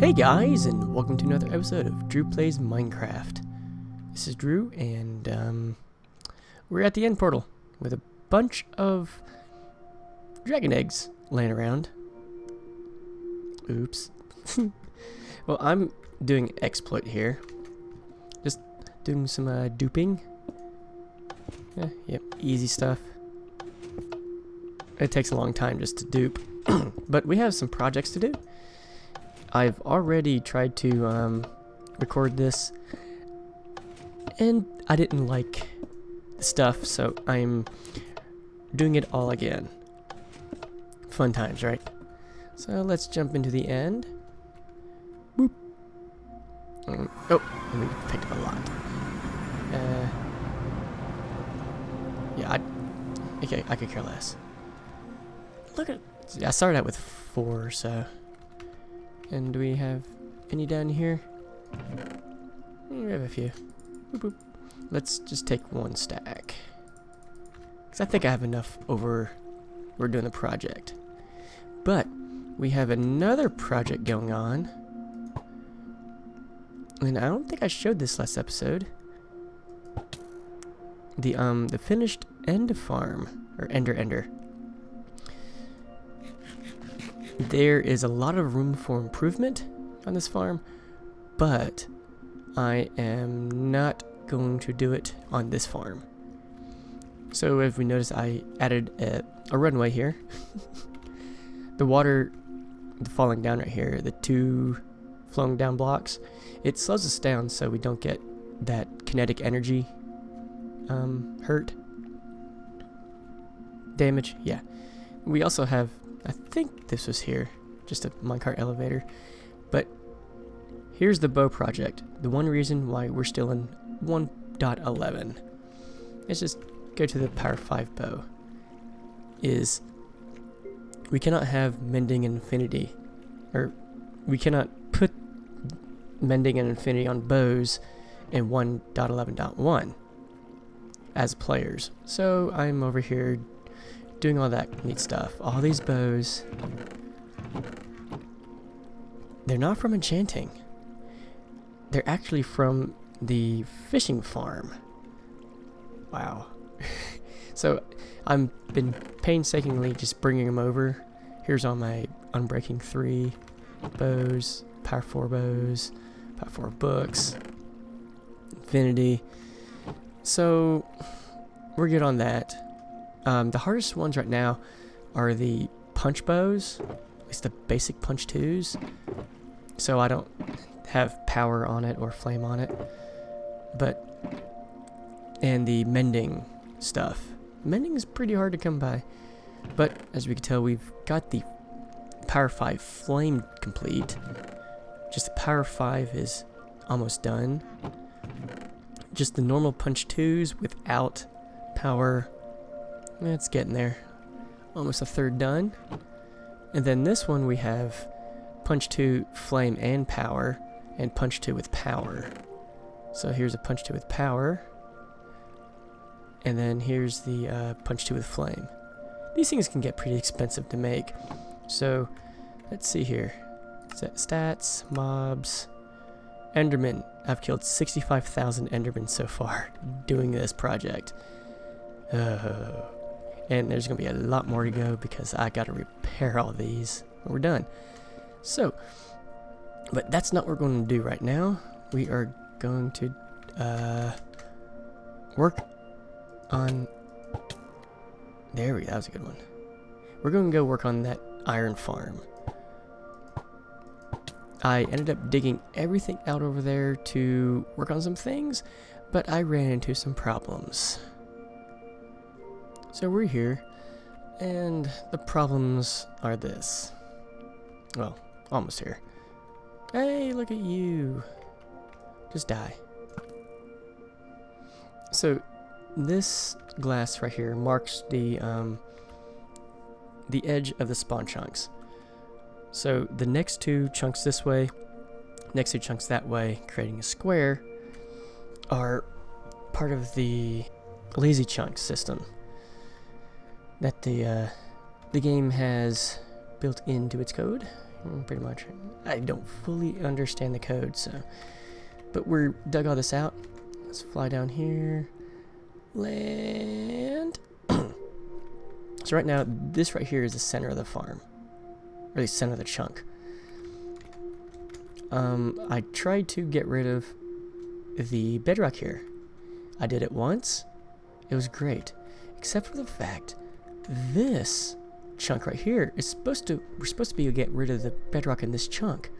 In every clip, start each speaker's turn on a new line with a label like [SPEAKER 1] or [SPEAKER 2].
[SPEAKER 1] Hey guys, and welcome to another episode of Drew Plays Minecraft. This is Drew, and we're at the end portal with a bunch of dragon eggs laying around. Oops. Well, I'm doing exploit here. Just doing some duping. Yep, easy stuff. It takes a long time just to dupe. But we have some projects to do. I've already tried to record this, and I didn't like the stuff, so I'm doing it all again. Fun times, right? So let's jump into the end. Boop. Oh, and we picked up a lot. Yeah, I could care less. Look at, I started out with 4, so. And do we have any down here? We have a few. Boop, boop. Let's just take 1 stack. Because I think I have enough over we're doing the project. But we have another project going on. And I don't think I showed this last episode. The finished end farm. Or ender. There is a lot of room for improvement on this farm, but I am not going to do it on this farm. So if we notice, I added a runway here. The water falling down right here, the 2 flowing down blocks, it slows us down so we don't get that kinetic energy hurt. Damage, yeah. We also have, I think this was here, just a minecart elevator. But here's the bow project. The one reason why we're still in 1.11. Let's just go to the Power 5 bow. Is we cannot have mending and infinity, or we cannot put mending and infinity on bows in 1.11.1 as players. So I'm over here doing all that neat stuff. All these bows, they're not from enchanting. They're actually from the fishing farm. Wow. So I've been painstakingly just bringing them over. Here's all my Unbreaking 3 bows, Power 4 bows, Power 4 books, Infinity. So we're good on that. The hardest ones right now are the punch bows, at least the basic punch 2s. So I don't have power on it or flame on it. And the mending stuff. Mending is pretty hard to come by. But as we can tell, we've got the Power 5 flame complete. Just the Power 5 is almost done. Just the normal punch 2s without power. It's getting there. Almost a third done. And then this one we have punch 2 flame and power, and punch 2 with power. So here's a punch 2 with power. And then here's the punch 2 with flame. These things can get pretty expensive to make. So let's see here. Stats, mobs, Enderman. I've killed 65,000 Endermen so far doing this project. And there's going to be a lot more to go because I got to repair all these. We're done. So, but that's not what we're going to do right now. We are going to work on... There we go. That was a good one. We're going to go work on that iron farm. I ended up digging everything out over there to work on some things, but I ran into some problems. So we're here, and the problems are this. Well, almost here. Hey, look at you. Just die. So this glass right here marks the edge of the spawn chunks. So the next 2 chunks this way, next 2 chunks that way, creating a square, are part of the lazy chunk system that the game has built into its code. pretty much. I don't fully understand the code, so. But we're dug all this out. Let's fly down here. Land. So right now, this right here is the center of the farm. Or the center of the chunk. I tried to get rid of the bedrock here. I did it once. It was great. Except for the fact this chunk right here is we're supposed to be able to get rid of the bedrock in this chunk,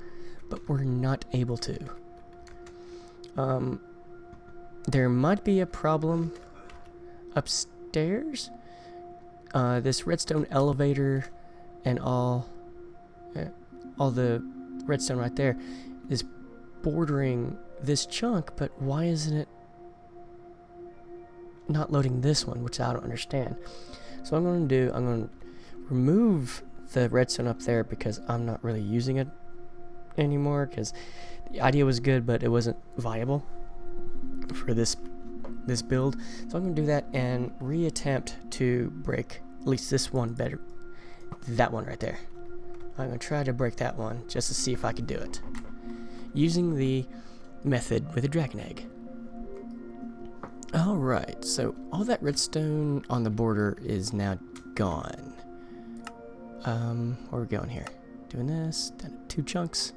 [SPEAKER 1] but we're not able to. There might be a problem upstairs. This redstone elevator and all the redstone right there is bordering this chunk, but why isn't it not loading this one, which I don't understand. So what I'm going to do, I'm going to remove the redstone up there because I'm not really using it anymore, because the idea was good, but it wasn't viable for this build. So I'm going to do that and reattempt to break at least this one better. That one right there. I'm going to try to break that one just to see if I can do it. Using the method with a dragon egg. Alright, so all that redstone on the border is now gone. Where are we going here? Doing this, done 2 chunks.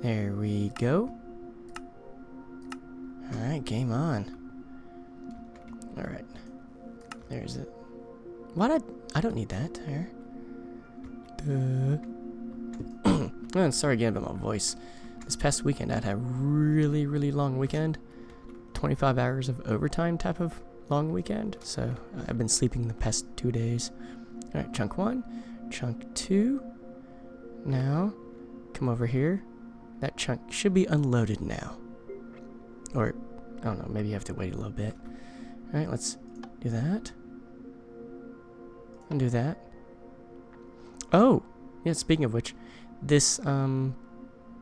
[SPEAKER 1] There we go. Alright, game on. Alright. There's it. What? I don't need that. There. Oh, and sorry again about my voice. This past weekend I had a really, really long weekend. 25 hours of overtime type of long weekend. So I've been sleeping the past 2 days. Alright, chunk 1. Chunk 2. Now, come over here. That chunk should be unloaded now. Or, I don't know, maybe you have to wait a little bit. Alright, let's do that. And do that. Oh! Yeah, speaking of which, this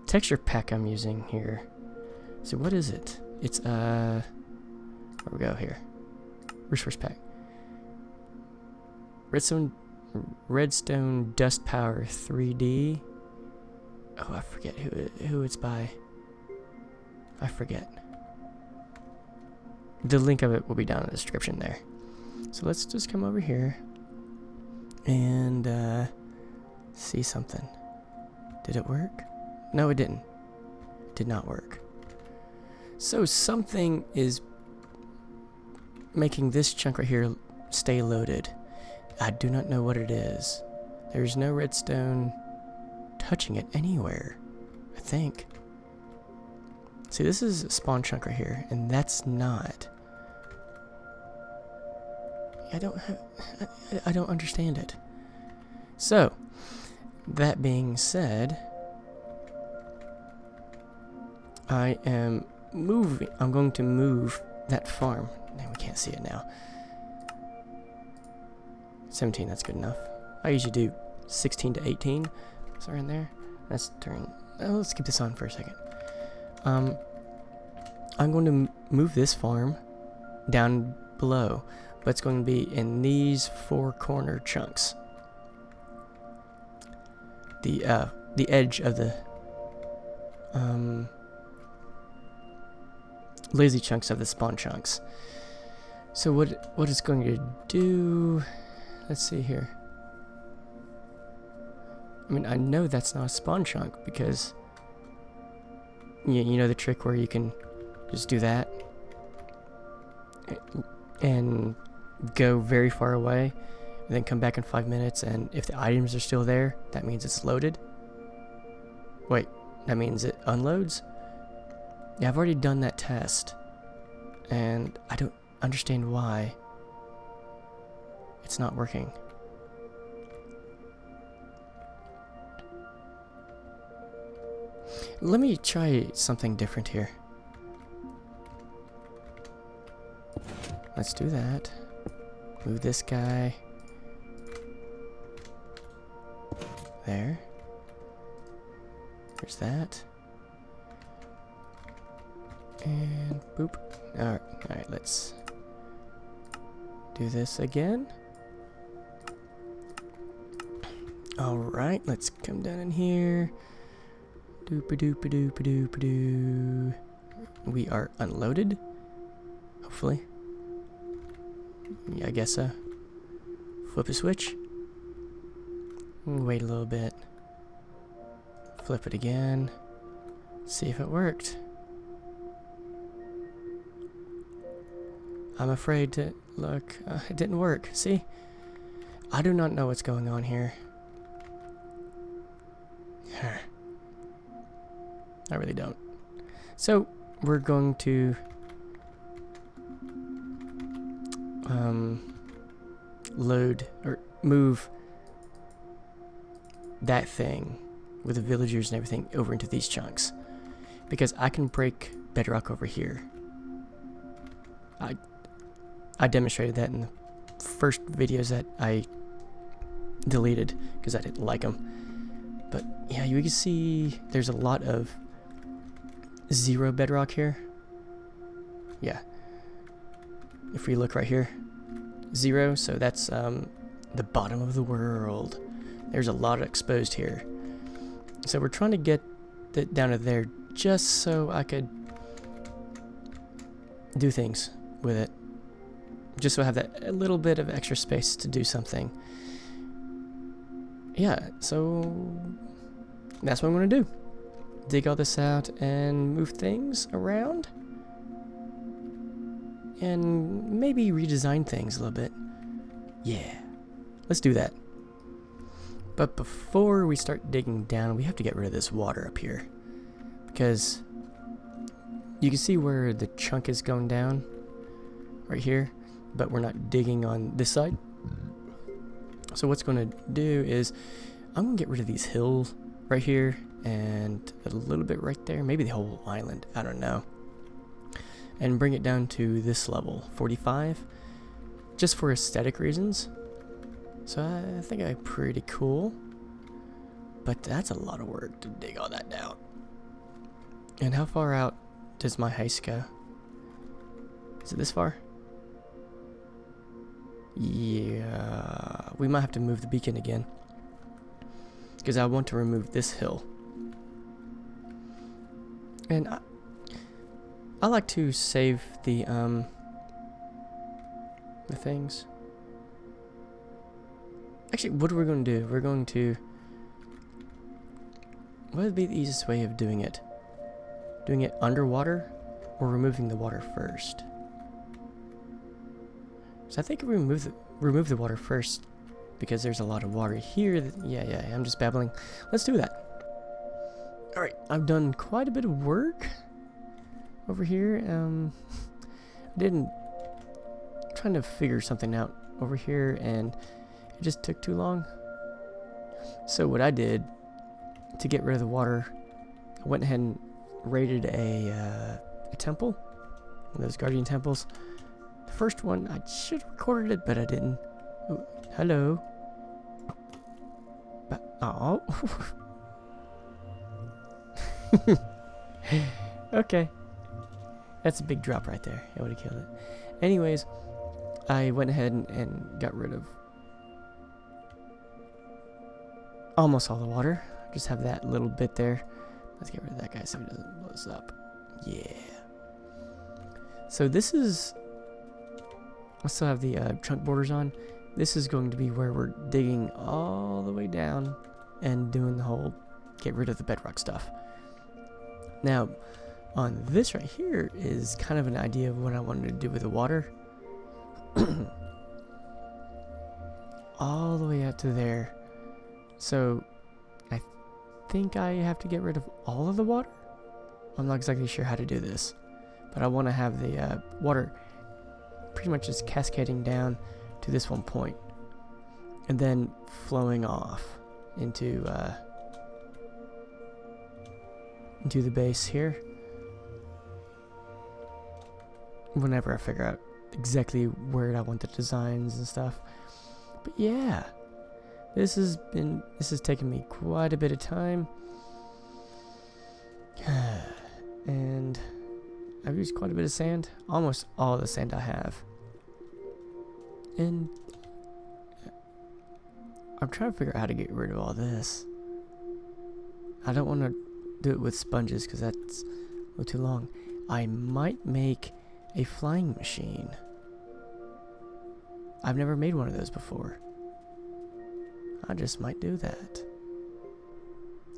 [SPEAKER 1] texture pack I'm using here. So what is it? It's where we go here. Resource pack. Redstone Dust Power 3D. Oh, I forget who it's by. I forget. The link of it will be down in the description there. So let's just come over here and see something. Did it work? No, it didn't. It did not work. So something is making this chunk right here stay loaded. I do not know what it is. There's no redstone touching it anywhere, I think. See, this is a spawn chunk right here, and that's not. I don't understand it. So, that being said, I'm going to move that farm. No, we can't see it now. 17, that's good enough. I usually do 16 to 18. So in there. Let's turn. Let's keep this on for a second. I'm going to move this farm down below, but it's going to be in these 4 corner chunks. The edge of the lazy chunks of the spawn chunks. So what it's going to do? Let's see here. I mean, I know that's not a spawn chunk because you know the trick where you can just do that and go very far away and then come back in 5 minutes, and if the items are still there, that means it's loaded. Wait, that means it unloads? Yeah, I've already done that test, and I don't understand why it's not working. Let me try something different here. Let's do that. Move this guy. There. There's that. And boop. Alright, let's do this again. Alright, let's come down in here. Doop-a-doop-a-doop-a-doop-a-doo. We are unloaded. Hopefully. Yeah, I guess so. Flip a switch. Wait a little bit. Flip it again. See if it worked. I'm afraid to look. It didn't work. See? I do not know what's going on here. I really don't. So, we're going to load or move that thing with the villagers and everything over into these chunks, because I can break bedrock over here. I demonstrated that in the first videos that I deleted because I didn't like them. But yeah, you can see there's a lot of 0 bedrock here. Yeah. If we look right here, 0, so that's the bottom of the world. There's a lot exposed here. So we're trying to get it down to there just so I could do things with it. Just so I have that a little bit of extra space to do something. Yeah, so that's what I'm going to do. Dig all this out and move things around. And maybe redesign things a little bit. Yeah, let's do that. But before we start digging down, we have to get rid of this water up here. Because you can see where the chunk is going down. Right here. But we're not digging on this side. So what's going to do is I'm going to get rid of these hills right here and a little bit right there, maybe the whole island, I don't know, and bring it down to this level, 45, just for aesthetic reasons. So I think I'm pretty cool, but that's a lot of work to dig all that down. And how far out does my heist go? Is it this far? Yeah, we might have to move the beacon again, because I want to remove this hill. And I like to save the things. Actually, what are we going to do? We're going to... What would be the easiest way of doing it? Doing it underwater or removing the water first? So I think we remove the water first, because there's a lot of water here. Yeah, I'm just babbling. Let's do that. Alright, I've done quite a bit of work over here. Trying to figure something out over here, and it just took too long. So what I did to get rid of the water, I went ahead and raided a temple, one of those guardian temples. The first one, I should have recorded it, but I didn't. Ooh, hello. Oh. Okay. That's a big drop right there. I would have killed it. Anyways, I went ahead and got rid of almost all the water. Just have that little bit there. Let's get rid of that guy so he doesn't blow us up. Yeah. So this is... I still have the chunk borders on. This is going to be where we're digging all the way down and doing the whole get rid of the bedrock stuff. Now, on this right here is kind of an idea of what I wanted to do with the water. All the way out to there. So, I think I have to get rid of all of the water? I'm not exactly sure how to do this. But I want to have the water pretty much just cascading down to this one point. And then flowing off into the base here. Whenever I figure out exactly where I want the designs and stuff. But yeah, this has taken me quite a bit of time. And I've used quite a bit of sand, almost all the sand I have. And I'm trying to figure out how to get rid of all this. I don't want to do it with sponges because that's a little too long. I might make a flying machine. I've never made one of those before. I just might do that.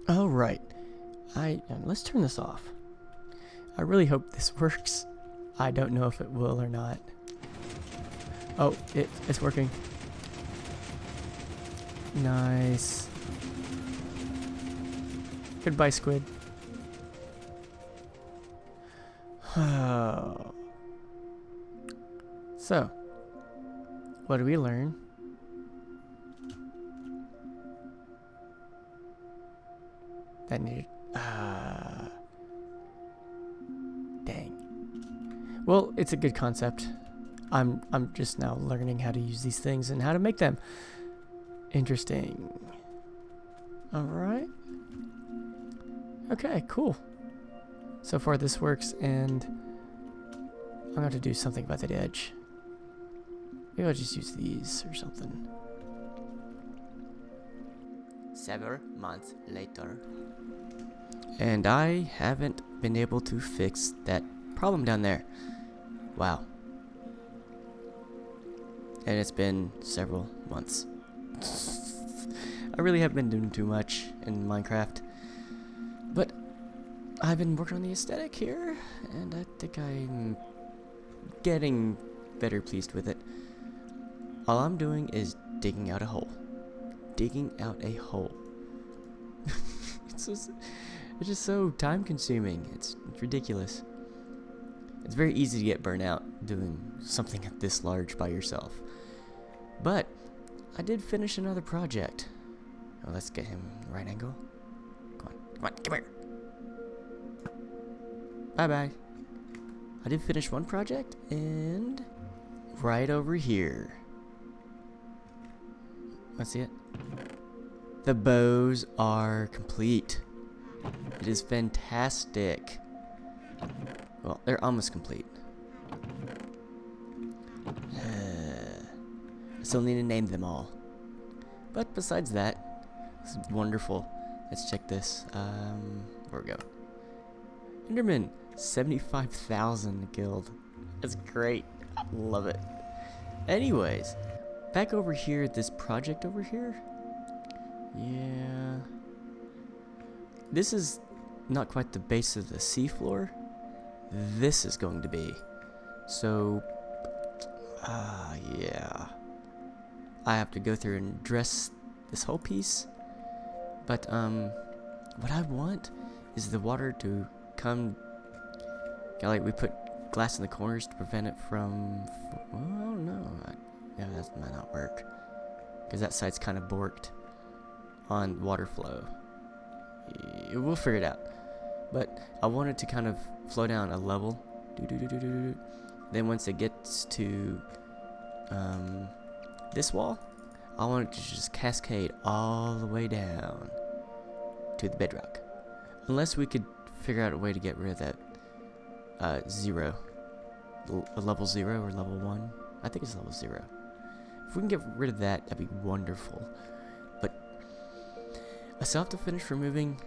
[SPEAKER 1] Oh, right. Let's turn this off. I really hope this works. I don't know if it will or not. Oh, it's working. Nice. Goodbye, squid. So, what do we learn? That needed... dang. Well, it's a good concept. I'm just now learning how to use these things and how to make them. Interesting. Alright. Okay, cool. So far this works, and I'm going to do something about that edge. Maybe I'll just use these or something. Several months later. And I haven't been able to fix that problem down there. Wow. And it's been several months. I really haven't been doing too much in Minecraft. But I've been working on the aesthetic here, and I think I'm getting better pleased with it. All I'm doing is digging out a hole. Digging out a hole. It's just so time consuming. It's ridiculous. It's very easy to get burnt out doing something this large by yourself. But I did finish another project. Oh, let's get him right angle. Come on, come here. Bye-bye. I did finish one project, and right over here. Let's see it. The bows are complete. It is fantastic. Well, they're almost complete. I still need to name them all. But besides that, it's wonderful. Let's check this. Where we go? Enderman, 75,000 guild. That's great. I love it. Anyways, back over here, this project over here. Yeah. This is not quite the base of the seafloor. This is going to be. So, yeah. I have to go through and dress this whole piece. But, what I want is the water to come. Like, we put glass in the corners to prevent it from. Well, I don't know. Yeah, that might not work. Because that side's kind of borked on water flow. Yeah, we'll figure it out. But I want it to kind of flow down a level. Then once it gets to this wall, I want it to just cascade all the way down to the bedrock. Unless we could figure out a way to get rid of that zero. Level 0 or level 1. I think it's level 0. If we can get rid of that, that'd be wonderful. But I still have to finish removing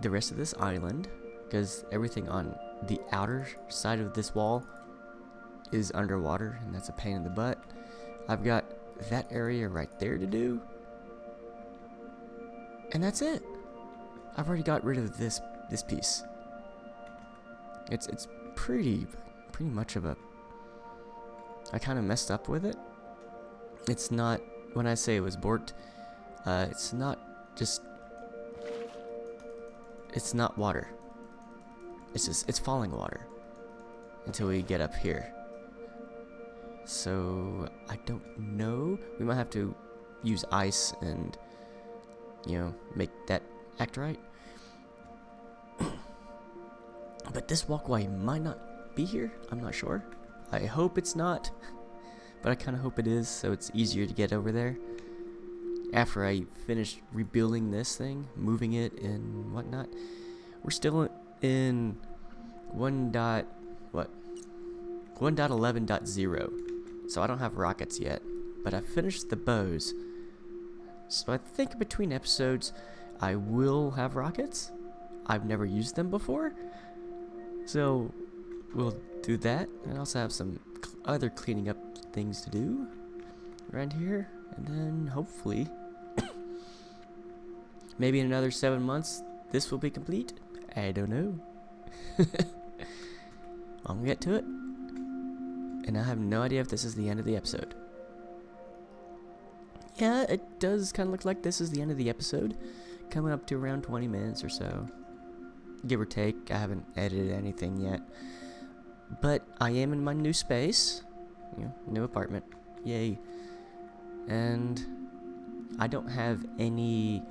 [SPEAKER 1] the rest of this island, because everything on the outer side of this wall is underwater, and that's a pain in the butt. I've got that area right there to do, and that's it. I've already got rid of this piece. It's pretty much of a. I kind of messed up with it. It's not, when I say it was borked, it's not just. It's not water. It's falling water until we get up here. So I don't know. We might have to use ice and, make that act right. But this walkway might not be here. I'm not sure. I hope it's not, but I kind of hope it is, so it's easier to get over there. After I finish rebuilding this thing, moving it and whatnot, we're still in 1.11.0, so I don't have rockets yet, but I finished the bows. So I think between episodes, I will have rockets. I've never used them before. So we'll do that. And I also have some other cleaning up things to do around here. And then hopefully, maybe in another 7 months, this will be complete. I don't know. I'm gonna get to it. And I have no idea if this is the end of the episode. Yeah, it does kind of look like this is the end of the episode. Coming up to around 20 minutes or so. Give or take. I haven't edited anything yet. But I am in my new space. You know, new apartment. Yay. And I don't have any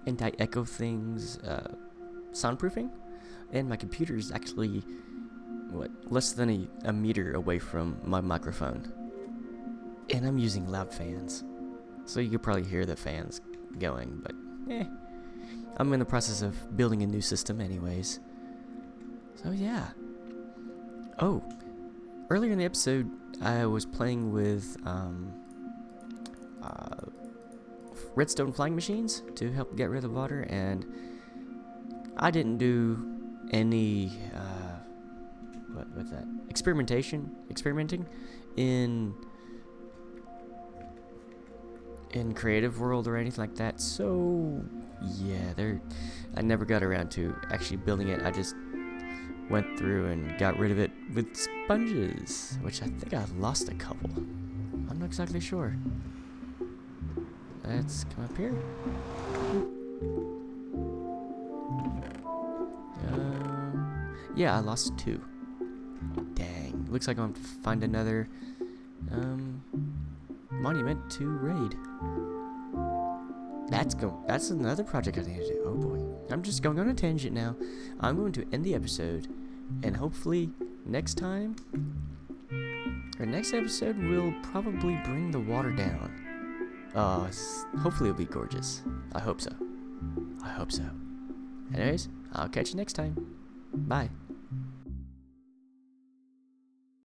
[SPEAKER 1] anti-echo things, soundproofing. And my computer is actually, less than a meter away from my microphone. And I'm using loud fans. So you could probably hear the fans going, but I'm in the process of building a new system anyways. So yeah. Oh, earlier in the episode, I was playing with redstone flying machines to help get rid of the water, and I didn't do any what's that? Experimenting in creative world or anything like that. So yeah, I never got around to actually building it. I just went through and got rid of it with sponges, which I think I lost a couple. I'm not exactly sure. Let's come up here. Yeah, I lost 2. Dang. Looks like I'm going to find another monument to raid. That's another project I need to do. Oh boy. I'm just going on a tangent now. I'm going to end the episode, and hopefully next episode will probably bring the water down. Hopefully it'll be gorgeous. I hope so. Anyways, I'll catch you next time. Bye.